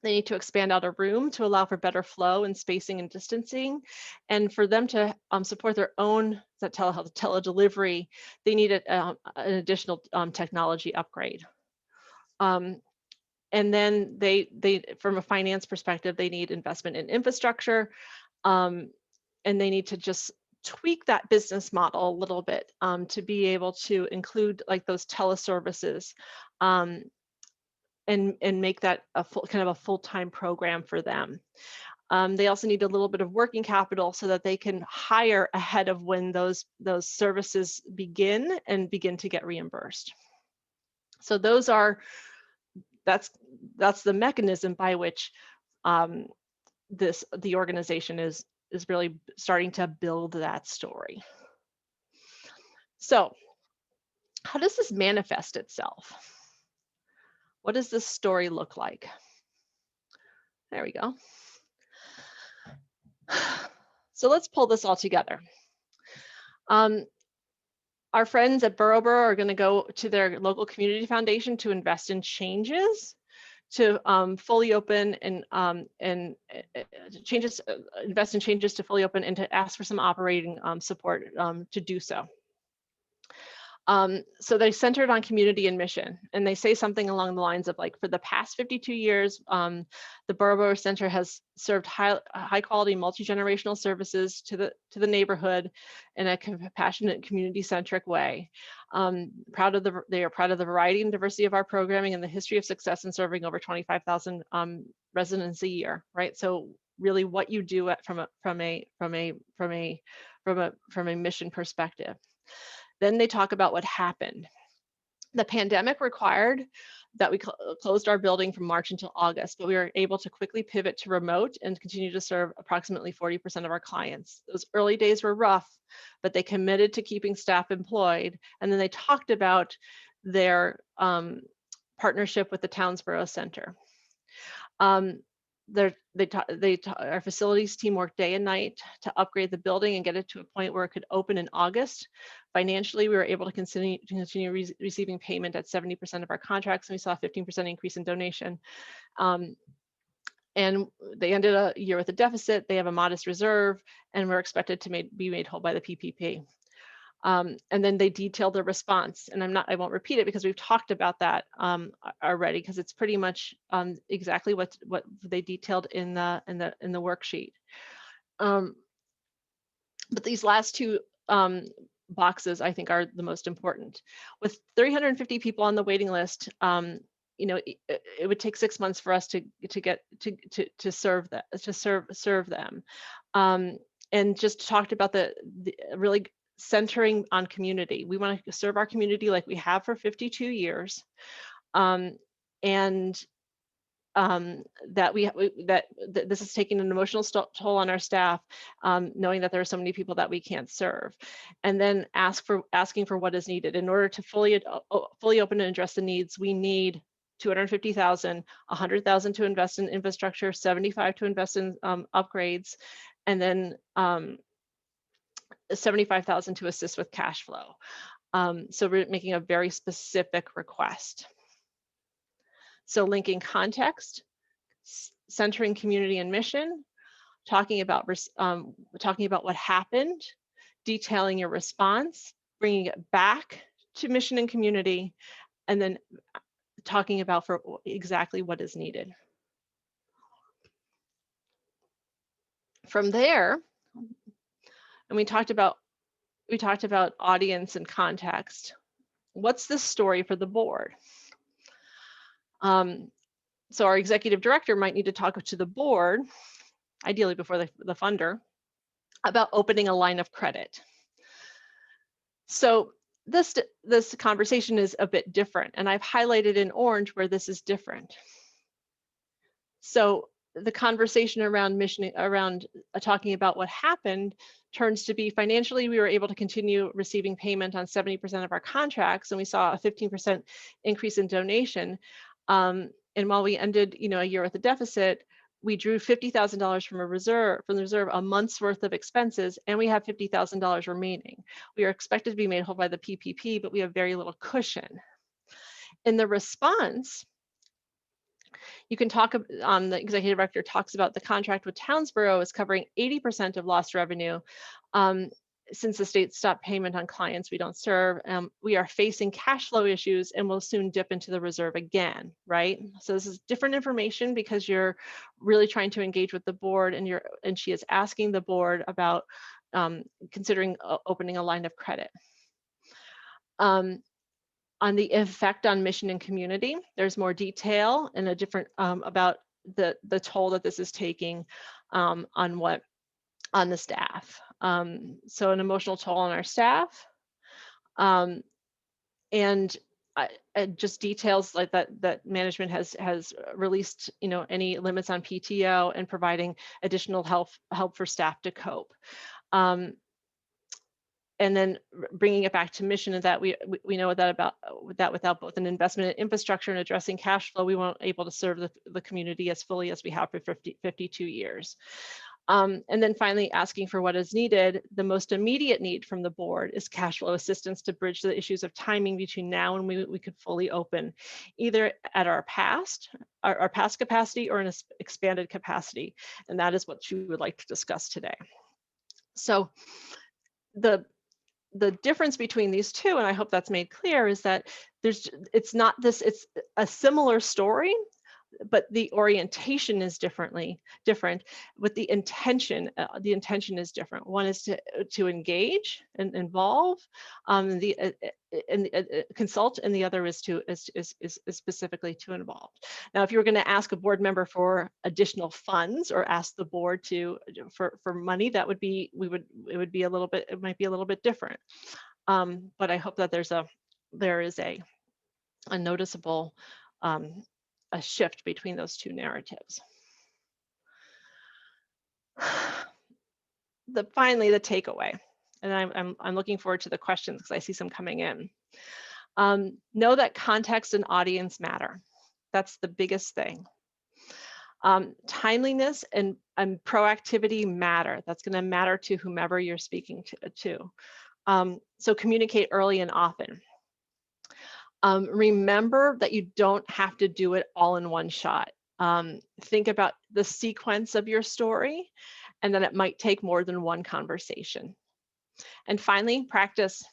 They need to expand out a room to allow for better flow and spacing and distancing. And for them to support their own telehealth, teledelivery, they need an additional technology upgrade. And then they, from a finance perspective, they need investment in infrastructure, and they need to just tweak that business model a little bit to be able to include like those teleservices. And make that a full-time program for them. They also need a little bit of working capital so that they can hire ahead of when those services begin to get reimbursed. So that's the mechanism by which the organization is really starting to build that story. So how does this manifest itself? What does this story look like? There we go. So let's pull this all together. Our friends at Borough are going to go to their local community foundation to invest in changes to fully open and invest in changes to fully open and to ask for some operating support to do so. So they centered on community and mission, and they say something along the lines of like, for the past 52 years, the Borough Center has served high quality multi-generational services to the neighborhood in a compassionate, community-centric way. They are proud of the variety and diversity of our programming and the history of success in serving over 25,000 residents a year. Right. So really, what you do from a mission perspective. Then they talk about what happened. The pandemic required that we closed our building from March until August, but we were able to quickly pivot to remote and continue to serve approximately 40% of our clients. Those early days were rough, but they committed to keeping staff employed. And then they talked about their partnership with the Townsboro Center. Our facilities team worked day and night to upgrade the building and get it to a point where it could open in August. Financially, we were able to continue receiving payment at 70% of our contracts, and we saw a 15% increase in donation. And they ended a year with a deficit. They have a modest reserve, and we're expected to be made whole by the PPP. And then they detailed the response, and I won't repeat it because we've talked about that already, because it's pretty much exactly what they detailed in the worksheet. But these last two boxes, I think, are the most important. With 350 people on the waiting list, you know, it would take 6 months for us to serve them, and just talked about the really centering on community. We want to serve our community like we have for 52 years, and that this is taking an emotional toll on our staff, knowing that there are so many people that we can't serve, and then asking for what is needed in order to fully open and address the needs. We need 250,000, 100,000 to invest in infrastructure, 75 to invest in upgrades, and then 75,000 to assist with cash flow. So we're making a very specific request. So linking context, centering community and mission, talking about what happened, detailing your response, bringing it back to mission and community, and then talking about for exactly what is needed. From there, and we talked about audience and context. What's the story for the board? So our executive director might need to talk to the board, ideally before the funder, about opening a line of credit. So this conversation is a bit different, and I've highlighted in orange where this is different. So the conversation around talking about what happened turns to be financially, we were able to continue receiving payment on 70% of our contracts, and we saw a 15% increase in donation. And while we ended, a year with a deficit, we drew $50,000 from the reserve, a month's worth of expenses, and we have $50,000 remaining. We are expected to be made whole by the PPP, but we have very little cushion. In the response, you can talk, the executive director talks about the contract with Townsboro is covering 80% of lost revenue. Since the state stopped payment on clients we don't serve, we are facing cash flow issues and will soon dip into the reserve again, right? So this is different information because you're really trying to engage with the board, and she is asking the board about considering opening a line of credit. On the effect on mission and community, there's more detail and a different about the toll that this is taking on the staff. So an emotional toll on our staff, and just details like that management has released, any limits on PTO and providing additional help for staff to cope. And then bringing it back to mission, and that we know that without both an investment in infrastructure and addressing cash flow, we weren't able to serve the community as fully as we have for 52 years. And then finally, asking for what is needed. The most immediate need from the board is cash flow assistance to bridge the issues of timing between now and we could fully open, either at our past capacity or an expanded capacity. And that is what you would like to discuss today. So the difference between these two, and I hope that's made clear, is that it's a similar story, but the orientation is different, but the intention is different. One is to engage and involve, and consult, and the other is specifically to involve. Now, if you were going to ask a board member for additional funds or ask the board for money, it might be a little bit different. But I hope that there is a noticeable a shift between those two narratives. Finally, the takeaway, and I'm looking forward to the questions because I see some coming in. Know that context and audience matter. That's the biggest thing. Timeliness and proactivity matter. That's going to matter to whomever you're speaking to. So communicate early and often. Remember that you don't have to do it all in one shot. Think about the sequence of your story, and then it might take more than one conversation. And finally, practice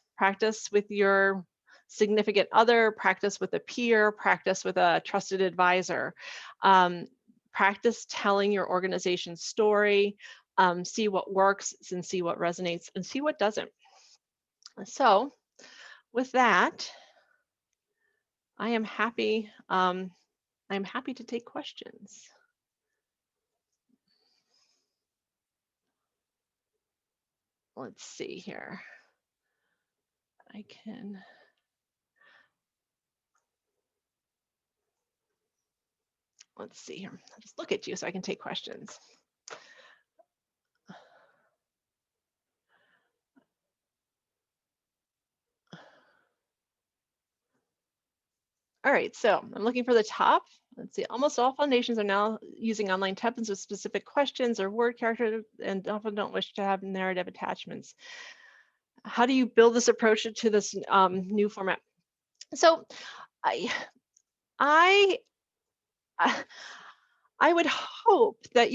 with your significant other, practice with a peer, practice with a trusted advisor. Practice telling your organization's story, see what works and see what resonates and see what doesn't. So with that, I am happy to take questions. Let's see here. Let's see here. I'll just look at you so I can take questions. All right, so I'm looking for the top. Let's see, almost all foundations are now using online templates with specific questions or word characters and often don't wish to have narrative attachments. How do you build this approach to this new format? So I would hope that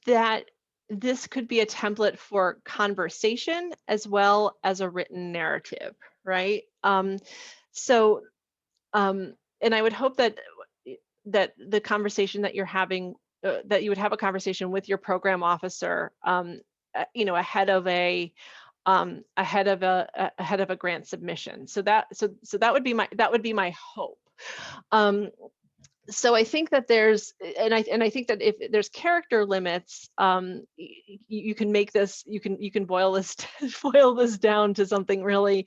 that this could be a template for conversation as well as a written narrative, right? And I would hope that the conversation that you're having, that you would have a conversation with your program officer, ahead of a grant submission. So that would be my hope. So I think that I think that if there's character limits, you can make this, you can boil this down to something really,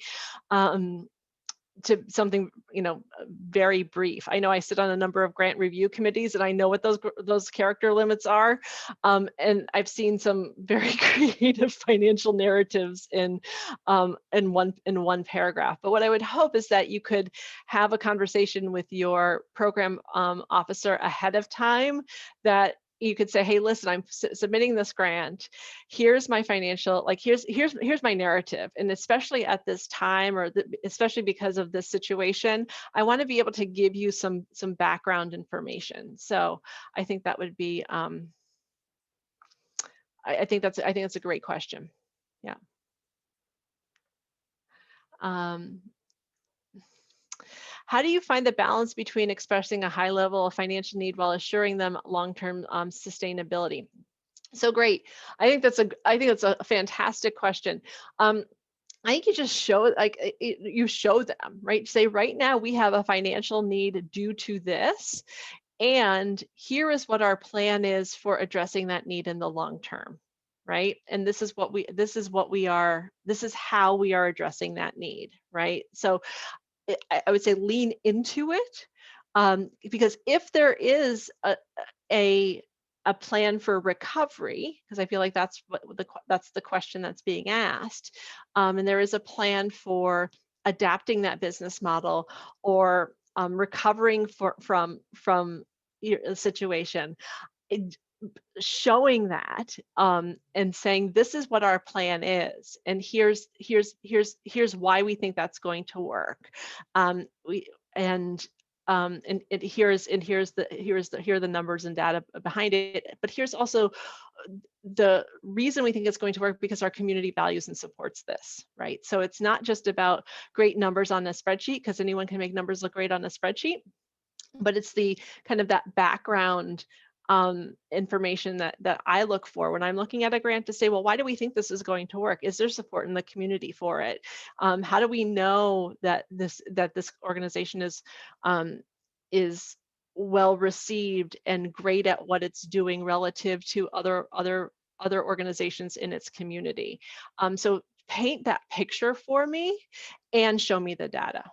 very brief. I know I sit on a number of grant review committees, and I know what those character limits are. And I've seen some very creative financial narratives in one paragraph. But what I would hope is that you could have a conversation with your program officer ahead of time, that you could say, hey, listen, I'm submitting this grant. Here's my financial, here's my narrative. And especially at this time, or especially because of this situation, I want to be able to give you some background information. So I think that would be, I think that's a great question. Yeah. How do you find the balance between expressing a high level of financial need while assuring them long-term sustainability? So great. I think that's a fantastic question. I think you just show, you show them, right? Say, right now we have a financial need due to this, and here is what our plan is for addressing that need in the long term, right? And this is how we are addressing that need, right? So I would say lean into it, because if there is a a plan for recovery, because I feel like that's the question that's being asked, and there is a plan for adapting that business model, or recovering from your situation, it- showing that, and saying this is what our plan is, and here's why we think that's going to work. We and here are the numbers and data behind it, but here's also the reason we think it's going to work, because our community values and supports this, right? So it's not just about great numbers on a spreadsheet, because anyone can make numbers look great on a spreadsheet, but it's the kind of that background information that I look for when I'm looking at a grant, to say, well, why do we think this is going to work? Is there support in the community for it? How do we know that this organization um, is well received and great at what it's doing relative to other organizations in its community? So paint that picture for me and show me the data.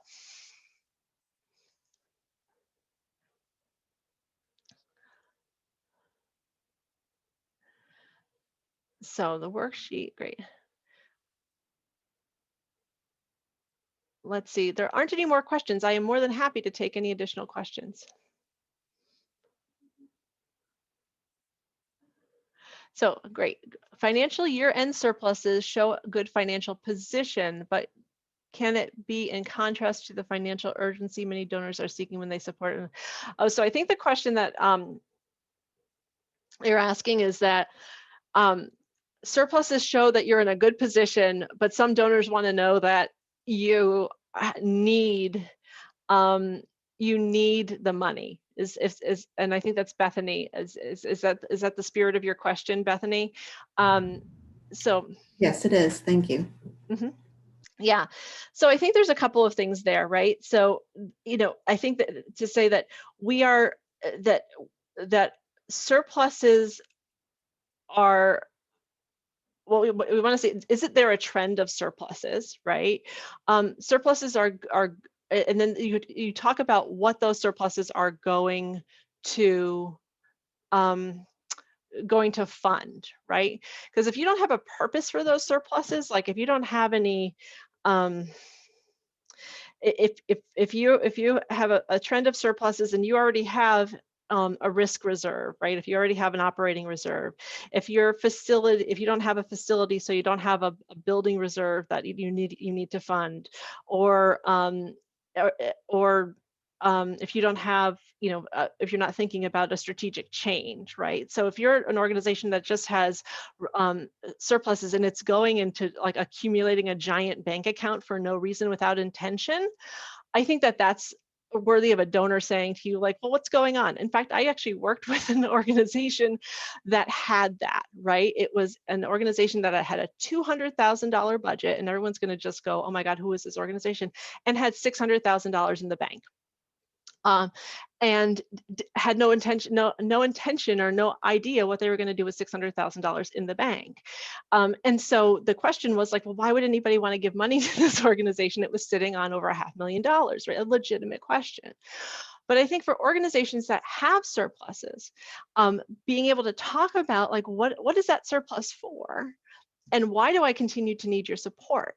So the worksheet, great. Let's see, there aren't any more questions. I am more than happy to take any additional questions. So great. Financial year-end surpluses show a good financial position, but can it be in contrast to the financial urgency many donors are seeking when they support? Oh, so I think the question that you're asking is that um, surpluses show that you're in a good position, but some donors want to know that you need um, you need the money. And I think that's Bethany. Is that the spirit of your question, Bethany? So Yes, it is. Thank you. mhm. Yeah. So I think there's a couple of things there, right? So, I think that to say that we are that that surpluses are, well, we want to say, isn't there a trend of surpluses, right? Surpluses are, and then you talk about what those surpluses are to um, going to fund, right? Because if you don't have a purpose for those surpluses, like if you don't have any, um, if you have a trend of surpluses and you already have a risk reserve, right? If you already have an operating reserve, if you don't have a facility, so you don't have a building reserve that you need to fund, or if you don't have, if you're not thinking about a strategic change, right? So if you're an organization that just has surpluses and it's going into like accumulating a giant bank account for no reason without intention, I think that that's worthy of a donor saying to you, like, well, what's going on? In fact, I actually worked with an organization that had that, right? It was an organization that had a $200,000 budget, and everyone's going to just go, oh my God, who is this organization? And had $600,000 in the bank. Um, and had no intention or no idea what they were going to do with $600,000 in the bank. And so the question was like, well, why would anybody want to give money to this organization? It was sitting on over $500,000, right? A legitimate question. But I think for organizations that have surpluses, being able to talk about like, what is that surplus for? And why do I continue to need your support?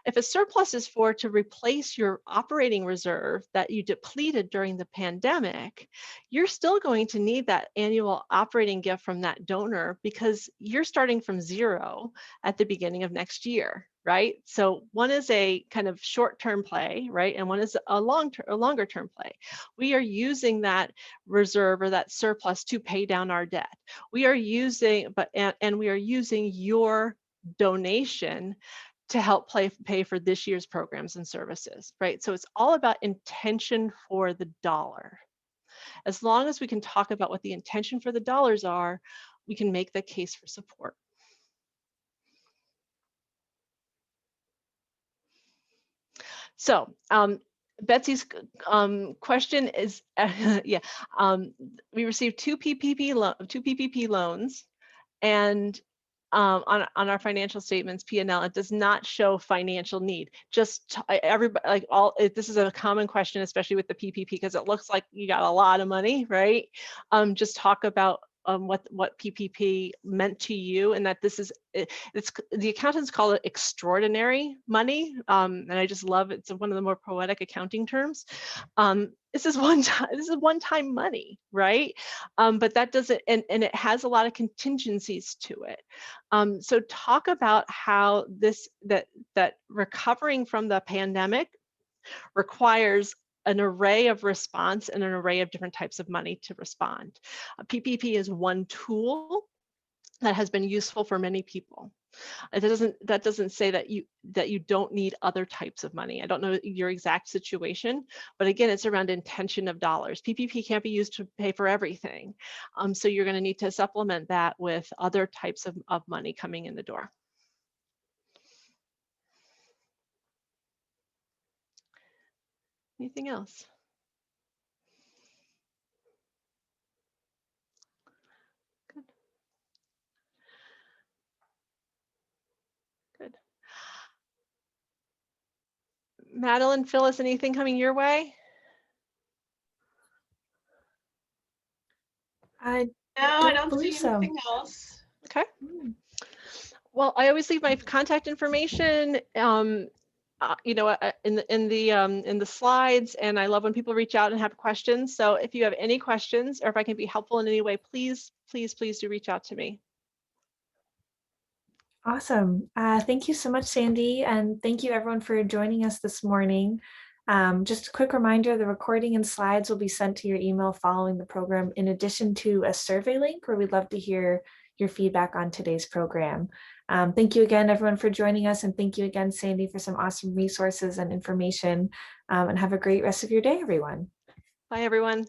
If a surplus is to replace your operating reserve that you depleted during the pandemic, you're still going to need that annual operating gift from that donor, because you're starting from zero at the beginning of next year, right? So one is a kind of short-term play, right? And one is a longer-term play. We are using that reserve or that surplus to pay down our debt. We are using, and we are using your donation to help pay for this year's programs and services, right? So it's all about intention for the dollar. As long as we can talk about what the intention for the dollars are, we can make the case for support. So Betsy's question is, yeah, we received two PPP loans, and on our financial statements, P&L, it does not show financial need. Just everybody, like this is a common question, especially with the PPP, because it looks like you got a lot of money, right? Just talk about what PPP meant to you, and that this is it's the accountants call it extraordinary money, and I just love it. It's one of the more poetic accounting terms. This is one-time money, right? But that doesn't, and it has a lot of contingencies to it. So talk about how that recovering from the pandemic requires an array of response and an array of different types of money to respond. PPP is one tool that has been useful for many people. That doesn't say that you don't need other types of money. I don't know your exact situation, but again, it's around intention of dollars. PPP can't be used to pay for everything. So you're going to need to supplement that with other types of money coming in the door. Anything else? Good. Good. Madeline, Phyllis, anything coming your way? I No, I don't don't believe see so. anything else. Okay. Well, I always leave my contact information, in the slides, and I love when people reach out and have questions. So if you have any questions, or if I can be helpful in any way, please do reach out to me. Awesome. Thank you so much, Sandy. And thank you everyone for joining us this morning. Just a quick reminder, the recording and slides will be sent to your email following the program, in addition to a survey link where we'd love to hear your feedback on today's program. Thank you again, everyone, for joining us. And thank you again, Sandy, for some awesome resources and information. And have a great rest of your day, everyone. Bye, everyone.